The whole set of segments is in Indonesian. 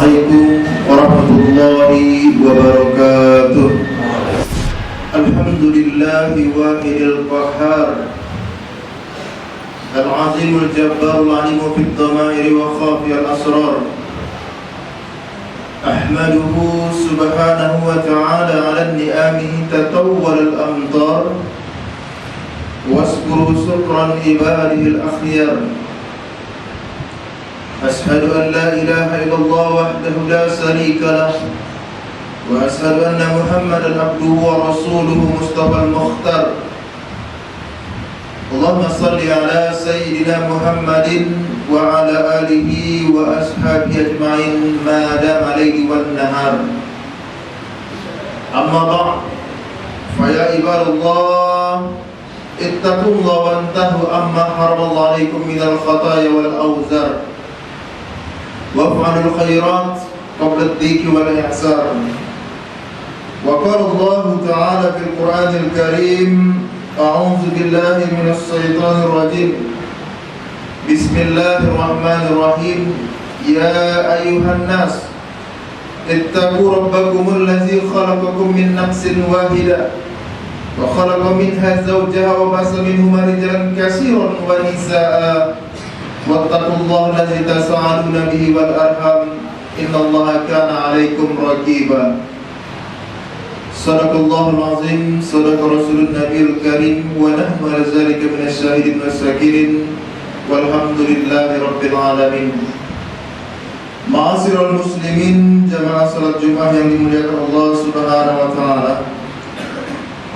Assalamualaikum warahmatullahi wabarakatuh. Alhamdulillahi wahidil qahhar, al-azimul jabbar, al-alimu fid dhamairi wa khafiyal asrar. Ahmaduhu subhanahu wa ta'ala ala ni'amihi tatawwal al-amtar, waskuru syukran ibadihi al-akhyar. أشهد أن لا إله إلا الله وحده لا شريك له وأشهد أن محمدا عبده ورسوله مصطفى المختار. اللهم صل على سيدنا محمد وعلى آله وأصحابه أجمعين ما دام الليل والنهار. أما بعد فيا عباد الله اتقوا الله وانتهوا عما حرم الله عليكم من الخطايا والأوزار وافعلوا الخيرات قبل الضيق والإعسار. وقال الله تعالى في القرآن الكريم: أعوذ بالله من الشيطان الرجيم، بسم الله الرحمن الرحيم. يا أيها الناس اتقوا ربكم الذي خلقكم من نفس واحدة وخلق منها زوجها وبث منهما رجالا كثيرا ونساء واتقوا الله الذي تساءلون به والأرحام إن الله كان عليكم رقيبا. صدق الله العظيم، صدق رسول النبي الكريم، ونحن على ذلك من الشاهدين والشاكرين والحمد لله رب العالمين. Ma'asyiral muslimin, jamaah salat Jumat yang dimuliakan Allah Subhanahu wa taala.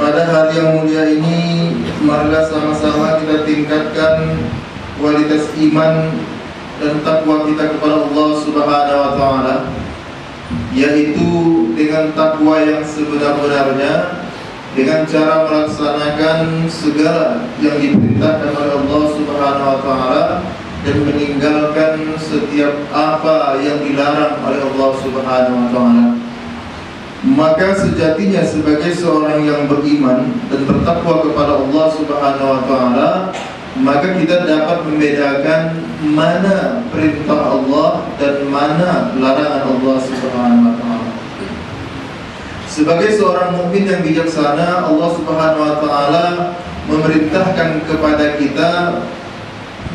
Pada hari yang mulia ini, marilah sama-sama kita tingkatkan kualitas iman dan takwa kita kepada Allah Subhanahu wa taala, yaitu dengan takwa yang sebenar-benarnya, dengan cara melaksanakan segala yang diperintahkan oleh Allah Subhanahu wa taala dan meninggalkan setiap apa yang dilarang oleh Allah Subhanahu wa taala. Maka sejatinya sebagai seorang yang beriman dan bertakwa kepada Allah Subhanahu wa taala, maka kita dapat membedakan mana perintah Allah dan mana larangan Allah Subhanahu wa taala. Sebagai seorang mukmin yang bijaksana, Allah Subhanahu wa taala memerintahkan kepada kita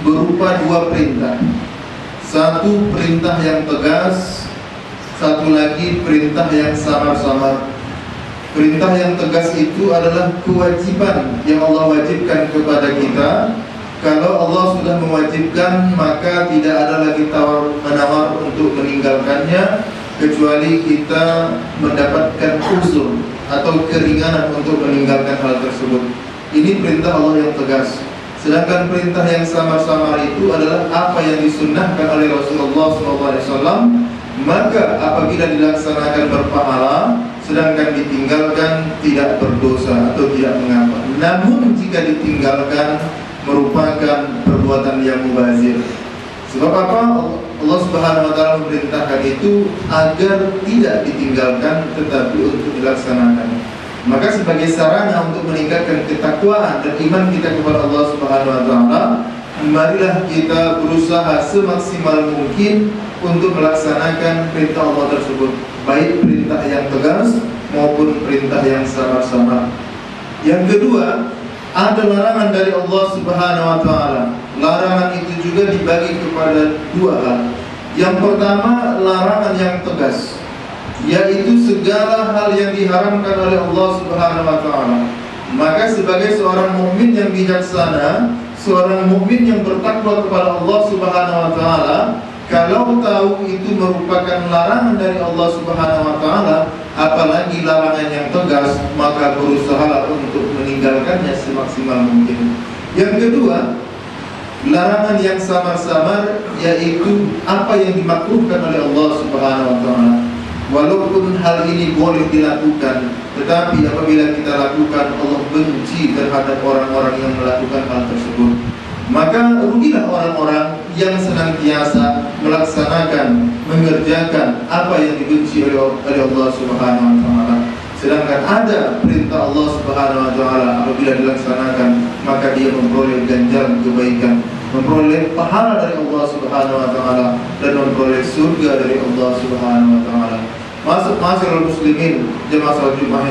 berupa dua perintah. Satu perintah yang tegas, satu lagi perintah yang samar-samar. Perintah yang tegas itu adalah kewajiban yang Allah wajibkan kepada kita. Kalau Allah sudah mewajibkan, maka tidak ada lagi tawar-menawar untuk meninggalkannya, kecuali kita mendapatkan uzur atau keringanan untuk meninggalkan hal tersebut. Ini perintah Allah yang tegas. Sedangkan perintah yang samar-samar itu adalah apa yang disunnahkan oleh Rasulullah SAW, maka apabila dilaksanakan berpahala, sedangkan ditinggalkan tidak berdosa atau tidak mengapa. Namun jika ditinggalkan merupakan perbuatan yang mubazir. Sebab apa? Allah Subhanahu wa taala memerintahkan itu agar tidak ditinggalkan tetapi untuk dilaksanakan. Maka sebagai sarana untuk meningkatkan ketakwaan dan iman kita kepada Allah Subhanahu wa taala, marilah kita berusaha semaksimal mungkin untuk melaksanakan perintah Allah tersebut, baik perintah yang tegas maupun perintah yang samar-samar. Yang kedua, ada larangan dari Allah Subhanahu wa taala. Larangan itu juga dibagi kepada dua hal. Yang pertama, larangan yang tegas, yaitu segala hal yang diharamkan oleh Allah Subhanahu wa taala. Maka sebagai seorang mukmin yang bijaksana, seorang mukmin yang bertakwa kepada Allah Subhanahu wa taala, kalau tahu itu merupakan larangan dari Allah Subhanahu wa taala, apalagi larangan yang tegas, maka berusaha untuk meninggalkannya semaksimal mungkin. Yang kedua, larangan yang samar-samar, yaitu apa yang dimakruhkan oleh Allah Subhanahu wa taala. Walaupun hal ini boleh dilakukan, tetapi apabila kita lakukan, Allah benci terhadap orang-orang yang melakukan hal tersebut. Maka rugilah orang-orang yang senantiasa melaksanakan, mengerjakan apa yang dibenci oleh Allah Subhanahu wa taala. Sedangkan ada perintah Allah Subhanahu wa taala apabila dilaksanakan, maka dia memperoleh ganjaran kebaikan. memperoleh pahala dari Allah Subhanahu wa taala dan memperoleh surga dari Allah Subhanahu wa taala. Ma'asyiral muslimin, jemaah salat Jumat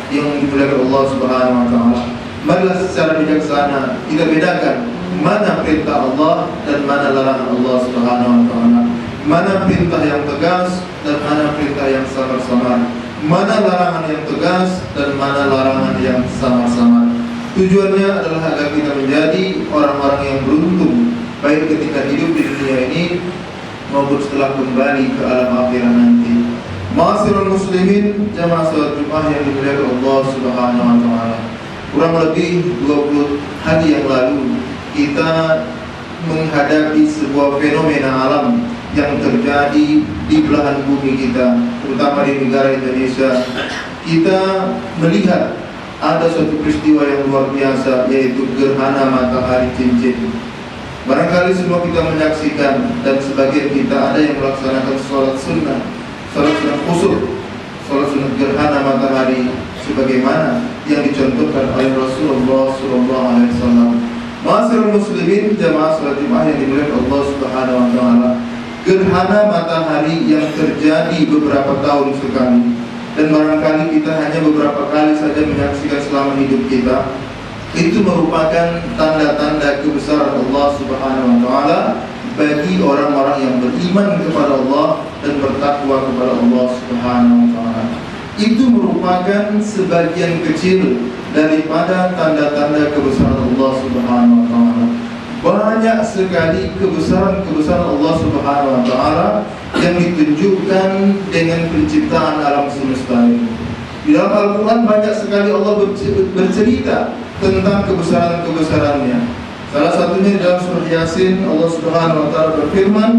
yang dimuliakan Allah Subhanahu wa taala. Marilah secara bijaksana kita bedakan mana perintah Allah dan mana larangan Allah Subhanahu wa taala. Mana perintah yang tegas dan mana perintah yang samar-samar. Mana larangan yang tegas dan mana larangan yang samar-samar. Tujuannya adalah agar kita menjadi orang-orang yang beruntung, baik ketika hidup di dunia ini maupun setelah kembali ke alam akhirat nanti. Ma'asyiral muslimin, jamaah salat Jumat yang dimuliakan Allah Subhanahu wa taala. Kurang lebih 20 hari yang lalu kita menghadapi sebuah fenomena alam yang terjadi di belahan bumi kita, terutama di negara Indonesia. Kita melihat ada suatu peristiwa yang luar biasa, yaitu gerhana matahari cincin. Barangkali semua kita menyaksikan, dan sebagian kita ada yang melaksanakan sholat sunnah khusyuk, sholat sunnah gerhana matahari sebagaimana yang dicontohkan oleh Rasulullah SAW. Ma'asyiral muslimin, jamaah salat Jumat yang dimuliakan Allah Subhanahu wa taala. Gerhana matahari yang terjadi beberapa tahun sekali, dan barangkali kita hanya beberapa kali saja menyaksikan selama hidup kita, itu merupakan tanda-tanda kebesaran Allah Subhanahu wa taala bagi orang-orang yang beriman kepada Allah dan bertakwa kepada Allah Subhanahu wa taala. Itu merupakan sebagian kecil daripada tanda-tanda kebesaran Allah Subhanahu wa taala. Banyak sekali kebesaran Allah Subhanahu wa taala yang ditunjukkan dengan penciptaan alam semesta ini. Di dalam Al-Quran banyak sekali Allah bercerita tentang kebesaran-kebesarannya. Salah satunya dalam surah Yasin, Allah Subhanahu wa taala berfirman,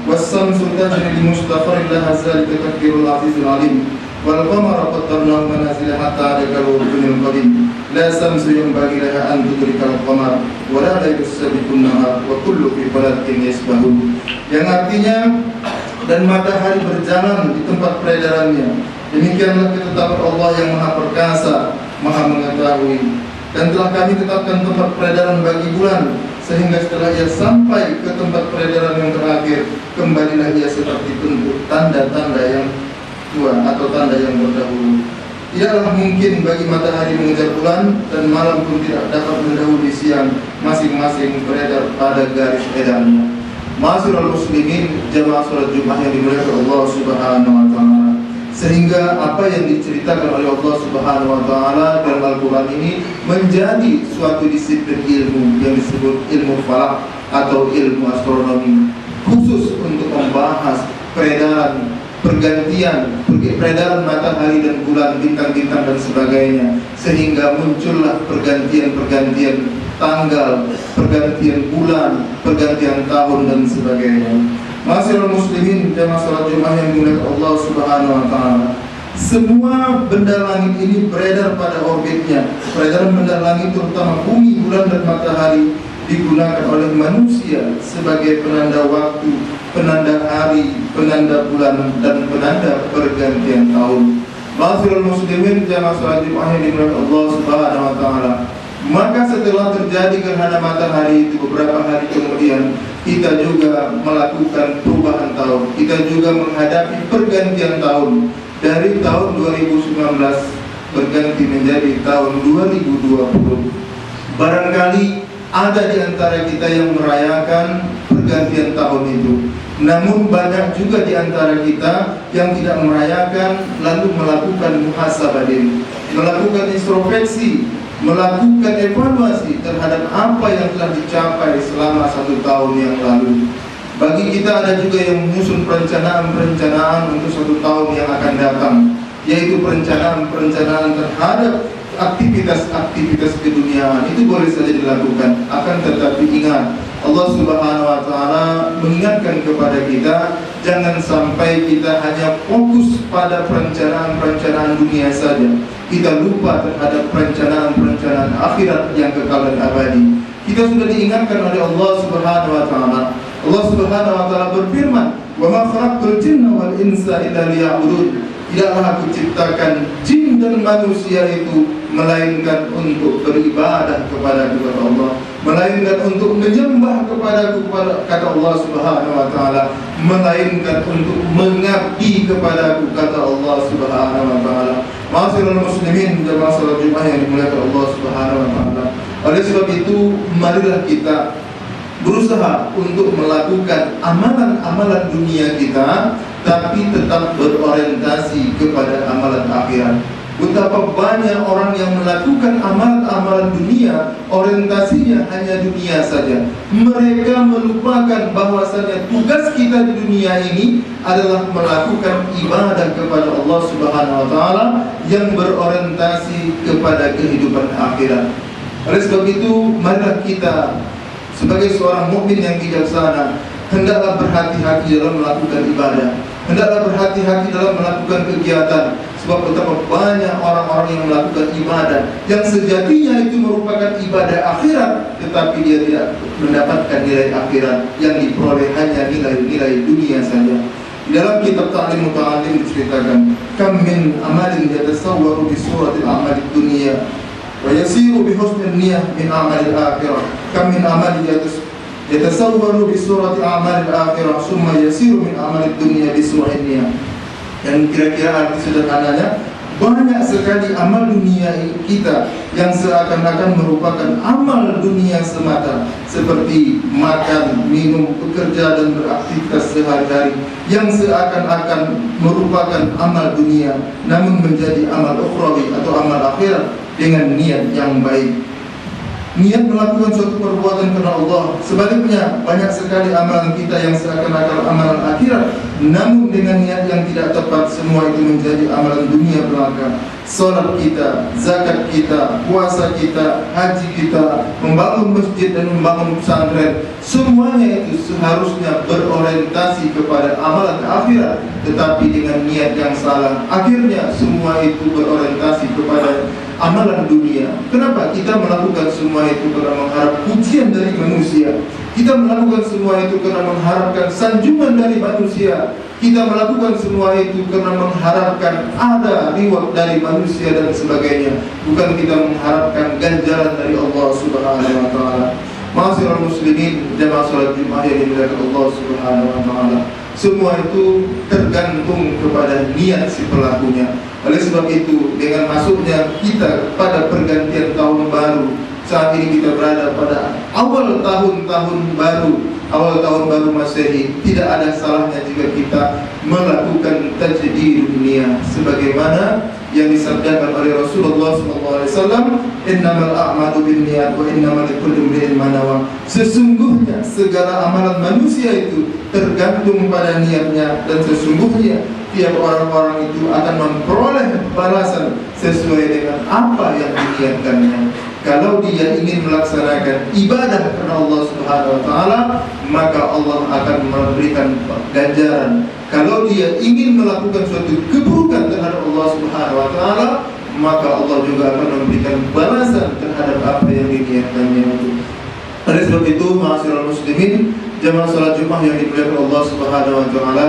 "Was-samsu tajri li mustaqarrin laha dzalika taqdirul azizul alim. Wal qamara qaddarnahu manazila hatta ada kalurul qadim. La samsu yanbaghi laha an tudrikal qamar wa la yusabbiqun nahar wa kullu fi falakin yasbahun." Yang artinya, dan matahari berjalan di tempat peredarannya. Demikianlah ketetapan Allah yang Maha Perkasa, Maha Mengetahui. Dan telah kami tetapkan tempat peredaran bagi bulan, sehingga setelah ia sampai ke tempat peredaran yang terakhir, kembalilah ia seperti bentuk tanda-tanda yang tua atau tanda yang berdahulu. Tidaklah mungkin bagi matahari mengejar bulan, dan malam pun tidak dapat mendahului siang, masing-masing beredar pada garis edarnya. Ma'asyiral muslimin, jamaah salat Jumat yang dimuliakan Allah Subhanahu wa taala. Sehingga apa yang diceritakan oleh Allah Subhanahu wa taala dalam Al-Qur'an ini menjadi suatu disiplin ilmu yang disebut ilmu falak atau ilmu astronomi, khusus untuk membahas peredaran matahari dan bulan, bintang-bintang dan sebagainya, sehingga muncullah pergantian tanggal, pergantian bulan, pergantian tahun dan sebagainya. Ma'asyiral muslimin, jamaah salat Jumat yang dimuliakan Allah Subhanahu wa taala. Semua benda langit ini beredar pada orbitnya. Peredaran benda langit terutama bumi, bulan dan matahari digunakan oleh manusia sebagai penanda waktu, penanda hari, penanda bulan dan penanda pergantian tahun. Ma'asyiral muslimin, jamaah salat Jumat yang dimuliakan Allah Subhanahu wa taala. Maka setelah terjadi gerhana matahari itu beberapa hari kemudian, kita juga melakukan perubahan tahun. Kita juga menghadapi pergantian tahun. Dari tahun 2019 berganti menjadi tahun 2020. Barangkali ada di antara kita yang merayakan pergantian tahun itu. Namun banyak juga di antara kita yang tidak merayakan, lalu melakukan muhasabah diri, melakukan introspeksi, melakukan evaluasi terhadap apa yang telah dicapai selama 1 tahun yang lalu. Bagi kita ada juga yang menyusun perencanaan untuk 1 tahun yang akan datang, yaitu perencanaan terhadap aktivitas keduniaan. Itu boleh saja dilakukan, akan tetapi ingat, Allah Subhanahu wa taala mengingatkan kepada kita, jangan sampai kita hanya fokus pada perencanaan dunia saja. Kita lupa terhadap perencanaan akhirat yang kekal dan abadi. Kita sudah diingatkan oleh Allah Subhanahu wa taala. Allah Subhanahu wa taala berfirman, "Wa ma khalaqtul jinna wal insa illa liya'budun." Tidaklah aku ciptakan jin dan manusia itu melainkan untuk beribadah kepada Allah. melainkan untuk menyembah kepadaku, kata Allah Subhanahu wa taala, melainkan untuk mengabdi kepadaku, kata Allah Subhanahu wa taala. Ma'asyiral muslimin, jamaah salat Jumat yang dimuliakan Allah Subhanahu wa taala. Oleh sebab itu, marilah kita berusaha untuk melakukan amalan-amalan dunia kita, tapi tetap berorientasi kepada amalan akhirat. Betapa banyak orang yang melakukan amalan-amalan dunia, orientasinya hanya dunia saja. Mereka melupakan bahwasanya tugas kita di dunia ini adalah melakukan ibadah kepada Allah Subhanahu wa taala yang berorientasi kepada kehidupan akhirat. Oleh sebab itu, marilah kita sebagai seorang mukmin yang bijaksana hendaklah berhati-hati dalam melakukan ibadah, hendaklah berhati-hati dalam melakukan kegiatan. Sebab betapa banyak orang-orang yang melakukan ibadah yang sejatinya itu merupakan ibadah akhirat, tetapi dia tidak mendapatkan nilai akhirat, yang diperoleh hanya nilai-nilai dunia saja. Di dalam kitab Ta'lim Muta'alim diceritakan, kam min amalin yatasawwaru bi suratil a'malid dunya wa yasiru bi husnil niyah min a'malil akhirah, kam min amalin yatasawwaru bi surati a'malil akhirah summa yasiru min a'malid dunya bi su'in niyah. Dan kira-kira arti sederhananya, banyak sekali amal dunia kita yang seakan-akan merupakan amal dunia semata, seperti makan, minum, bekerja dan beraktivitas sehari-hari, yang seakan-akan merupakan amal dunia namun menjadi amal ukhrawi atau amal akhirat dengan niat yang baik. Niat melakukan suatu perbuatan karena Allah. Sebaliknya, banyak sekali amalan kita yang seakan-akan amalan akhirat, namun dengan niat yang tidak tepat, semua itu menjadi amalan dunia belaka. Salat kita, zakat kita, puasa kita, haji kita, membangun masjid dan membangun pesantren, semuanya itu seharusnya berorientasi kepada amalan akhirat, tetapi dengan niat yang salah, akhirnya semua itu berorientasi kepada amalan dunia. Kenapa kita melakukan semua itu? Karena mengharap pujian dari manusia. Kita melakukan semua itu karena mengharapkan sanjungan dari manusia. Kita melakukan semua itu karena mengharapkan ada reward dari manusia dan sebagainya. Bukan kita mengharapkan ganjaran dari Allah Subhanahu wa taala. Ma'asyiral muslimin, jamaah salat Jumat yang dimuliakan Allah Subhanahu wa taala. Semua itu tergantung kepada niat si pelakunya. Oleh sebab itu, dengan masuknya kita pada pergantian tahun baru, saat ini kita berada pada awal tahun baru Masehi, tidak ada salahnya jika kita melakukan tajdid dunia sebagaimana yang disabdakan oleh Rasulullah SAW, innamal a'malu binniyat wa innamal likulli imri'in ma nawa. Sesungguhnya segala amalan manusia itu tergantung pada niatnya, dan sesungguhnya tiap orang-orang itu akan memperoleh balasan sesuai dengan apa yang diniatkannya. Kalau dia ingin melaksanakan ibadah karena Allah Subhanahu wa taala, maka Allah akan memberikan ganjaran. Kalau dia ingin melakukan suatu keburukan terhadap Allah Subhanahu wa taala, maka Allah juga akan memberikan balasan terhadap apa yang diniatkannya itu. Oleh sebab itu, ma'asyiral muslimin, jamaah salat Jumat yang dimuliakan Allah Subhanahu wa taala,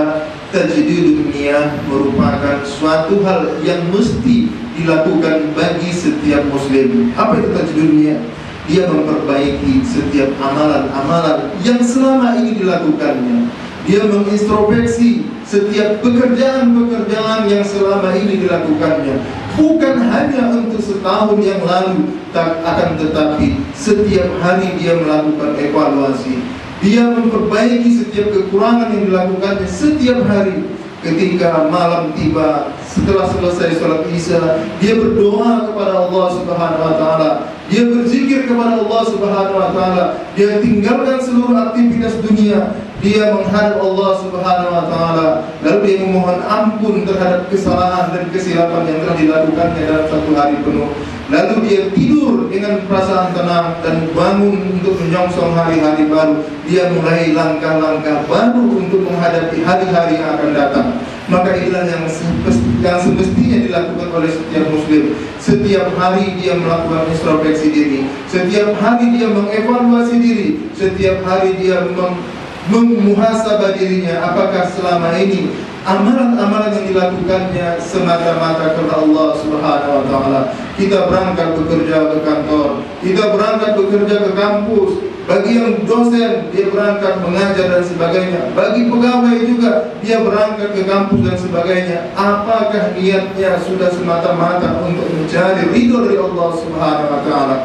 tajdidun niyah merupakan suatu hal yang mesti dilakukan bagi setiap muslim. Apa itu tajdidun niyah? Dia memperbaiki setiap amalan-amalan yang selama ini dilakukannya. Dia mengintrospeksi setiap pekerjaan-pekerjaan yang selama ini dilakukannya. Bukan hanya untuk setahun yang lalu, akan tetapi setiap hari dia melakukan evaluasi. Dia memperbaiki setiap kekurangan yang dilakukannya setiap hari. Ketika malam tiba, setelah selesai sholat Isya, dia berdoa kepada Allah Subhanahu wa taala. Dia berzikir kepada Allah Subhanahu wa taala. Dia tinggalkan seluruh aktivitas dunia. Dia menghadap Allah Subhanahu wa taala. Lalu dia memohon ampun terhadap kesalahan dan kesilapan yang telah dilakukannya dalam satu hari penuh. Lalu dia tidur dengan perasaan tenang dan bangun untuk menyongsong hari-hari baru. Dia mulai langkah-langkah baru untuk menghadapi hari-hari yang akan datang. Maka inilah yang semestinya dilakukan oleh setiap muslim. Setiap hari dia melakukan introspeksi diri. Setiap hari dia mengevaluasi diri. Setiap hari dia memuhasabah dirinya. Apakah selama ini amalan-amalan yang dilakukannya semata-mata karena Allah Subhanahu wa taala. Kita berangkat bekerja ke kantor, kita berangkat bekerja ke kampus. Bagi yang dosen, dia berangkat mengajar dan sebagainya. Bagi pegawai juga, dia berangkat ke kampus dan sebagainya. Apakah niatnya sudah semata-mata untuk mencari ridho dari Allah Subhanahu wa taala?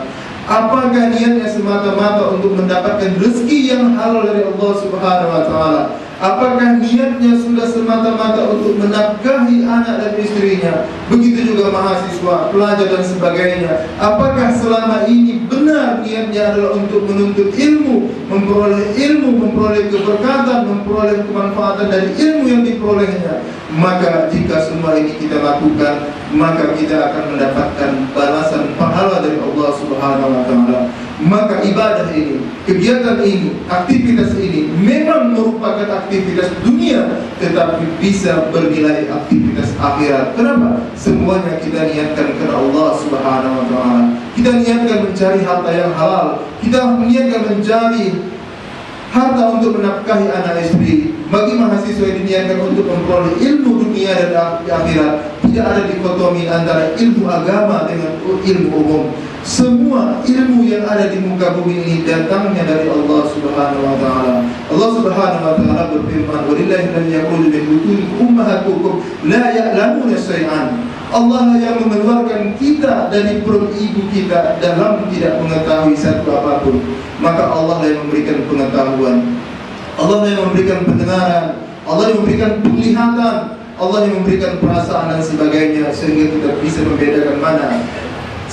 Apakah niatnya semata-mata untuk mendapatkan rezeki yang halal dari Allah Subhanahu wa taala? Apakah niatnya sudah semata-mata untuk menafkahi anak dan istrinya? Begitu juga mahasiswa, pelajar dan sebagainya. Apakah selama ini benar niatnya adalah untuk menuntut ilmu, memperoleh keberkatan, memperoleh kemanfaatan dari ilmu yang diperolehnya? Maka jika semua ini kita lakukan, maka kita akan mendapatkan balasan pahala dari Allah Subhanahu wa taala. Maka ibadah ini, kegiatan ini, aktivitas ini memang merupakan aktivitas dunia, tetapi bisa bernilai aktivitas akhirat. Kenapa? Semuanya kita niatkan karena Allah Subhanahu wa taala. Kita niatkan mencari harta yang halal, kita niatkan mencari harta untuk menafkahi anak istri. Bagi mahasiswa yang diniatkan untuk memperoleh ilmu dunia dan akhirat, tidak ada dikotomi antara ilmu agama dengan ilmu umum. Semua ilmu yang ada di muka bumi ini datangnya dari Allah Subhanahu wa taala. Allah Subhanahu wa taala berfirman, "Walillahi alladhi yakhruju min butunikum ummahatukum la ya'lamuna syai'an." Allah lah yang mengeluarkan kita dari perut ibu kita dalam tidak mengetahui satu apapun. Maka Allah lah yang memberikan pengetahuan, Allah lah yang memberikan pendengaran, Allah yang memberikan penglihatan, Allah yang memberikan perasaan dan sebagainya, sehingga kita bisa membedakan mana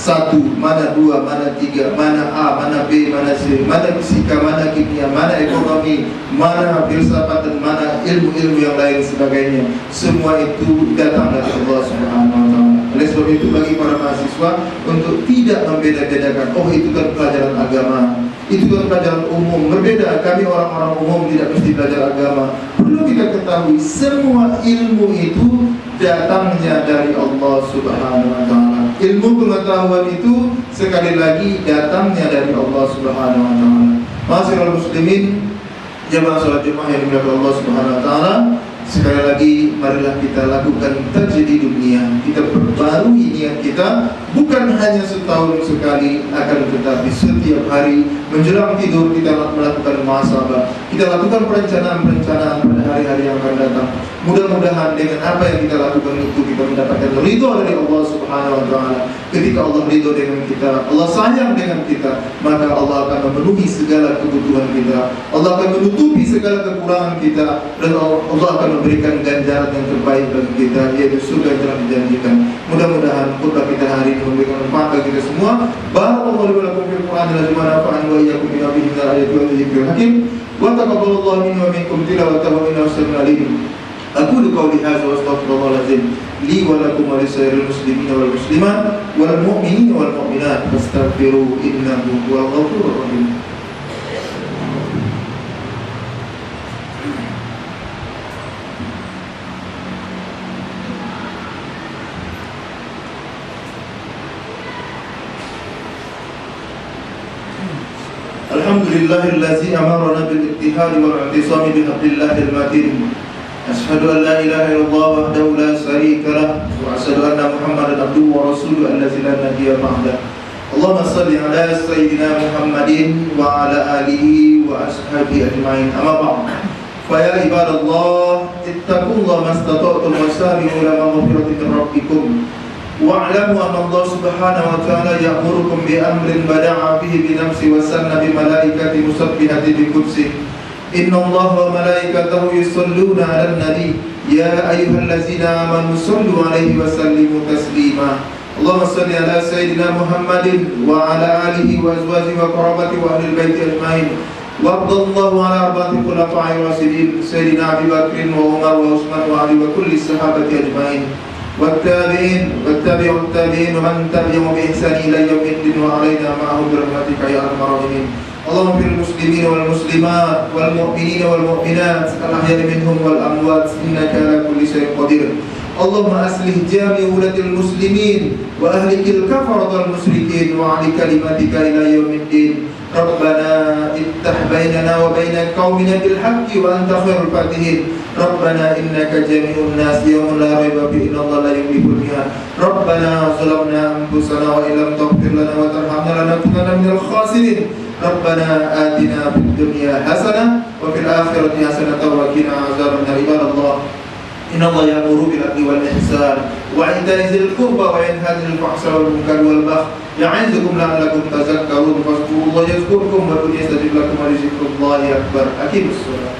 satu, mana dua, mana tiga, mana A, mana B, mana C, mana fisika, mana kimia, mana ekonomi, mana filsafat, dan mana ilmu-ilmu yang lain sebagainya. Semua itu datang dari Allah Subhanahu wa taala. Oleh sebab itu bagi para mahasiswa untuk tidak membeda-bedakan, oh itu kan pelajaran agama, itu kan pelajaran umum. Berbeda, kami orang-orang umum tidak mesti belajar agama. Perlu kita ketahui semua ilmu itu datangnya dari Allah Subhanahu wa taala. Ilmu pengetahuan itu sekali lagi datangnya dari Allah Subhanahu wa taala. Ma'asyiral muslimin, jamaah salat Jumat yang dimuliakan Allah Subhanahu wa taala, sekali lagi marilah kita lakukan tajdidun niyah. Kita perbarui niat kita, bukan hanya setahun sekali, akan tetapi setiap hari menjelang tidur kita melakukan muhasabah. Kita lakukan perencanaan-perencanaan pada hari-hari yang akan datang. Mudah-mudahan dengan apa yang kita lakukan itu kita mendapatkan ridho dari Allah Subhanahu wa taala. Ketika Allah ridho dengan kita, Allah sayang dengan kita, maka Allah akan memenuhi segala kebutuhan kita, Allah akan menutupi segala kekurangan kita, dan Allah akan memberikan ganjaran yang terbaik bagi kita, yaitu surga yang telah dijanjikan. Mudah-mudahan khutbah kita hari ini memberikan manfaat bagi kita semua. Barakallahu lakum fil Qur'an wa nafa'ani wa iyyakum bima fihi min al-ayati wa dzikril hakim. Wa taqabbalallahu minni wa minkum tilawatahu innahu sami'un alim. أقول قولي هذا وأستغفر الله العظيم لي ولكم ولسائر المسلمين والمسلمات والمؤمنين والمؤمنات فاستغفروه إنه هو الغفور الرحيم. الحمد لله الذي أمرنا بالاجتهاد والاعتصام بحبل الله المتين. أشهد أن لا إله إلا الله وحده لا شريك له وأشهد أن محمدا عبده ورسوله الذي لا نبي بعده. اللهم صل على سيدنا محمد وعلى آله وأصحابه أجمعين. أما بعد فيا عباد الله اتقوا الله ما استطعتم وسارعوا إلى مغفرة من ربكم واعلموا أن الله سبحانه وتعالى يأمركم بأمر بدأ به بنفسه وسن بملائكة مسبحة بقدسه. إن الله وملائكته يصلون على النبي يا أيها الذين آمنوا صلوا عليه وسلموا تسليما. اللهم صل على سيدنا محمد وعلى آله وأزواجه وقرابته وأهل البيت أجمعين. وارض الله على أربعة الخلفاء الراشدين سيدنا أبي بكر وعمر وعثمان وعلي وكل الصحابة أجمعين والتابعين والتابعين ومن تبعهم بإحسان إلى يوم الدين وعلينا معهم برحمتك يا أرحم الراحمين. اللهم في المسلمين والمسلمات والمؤمنين والمؤمنات الأحياء منهم والأموات إنك على كل شيء قدير. اللهم أصلح جميع ولاة المسلمين وأهلك الكفرة والمشركين وعلى كلمتك إلى يوم الدين. ربنا افتح بيننا وبين قومنا بالحق وأنت خير الفاتحين ربنا إنك جميع الناس يوم لا ريب فيه إن الله لا يخلف الميعاد ربنا ظلمنا أنفسنا وإن لم تغفر لنا وترحمنا لنكونن من الخاسرين ربنا آتنا في الدنيا حسنة وفي الآخرة حسنة وقنا عذاب النار عباد الله إن الله يأمر بالعدل والإحسان وإيتاء ذي القربى وينهى عن الفحشاء والمنكر والبغي يعظكم لعلكم تذكرون فاذكروا الله يذكركم وادعوه يستجب لكم ولذكر الله أكبر أقيموا الصلاة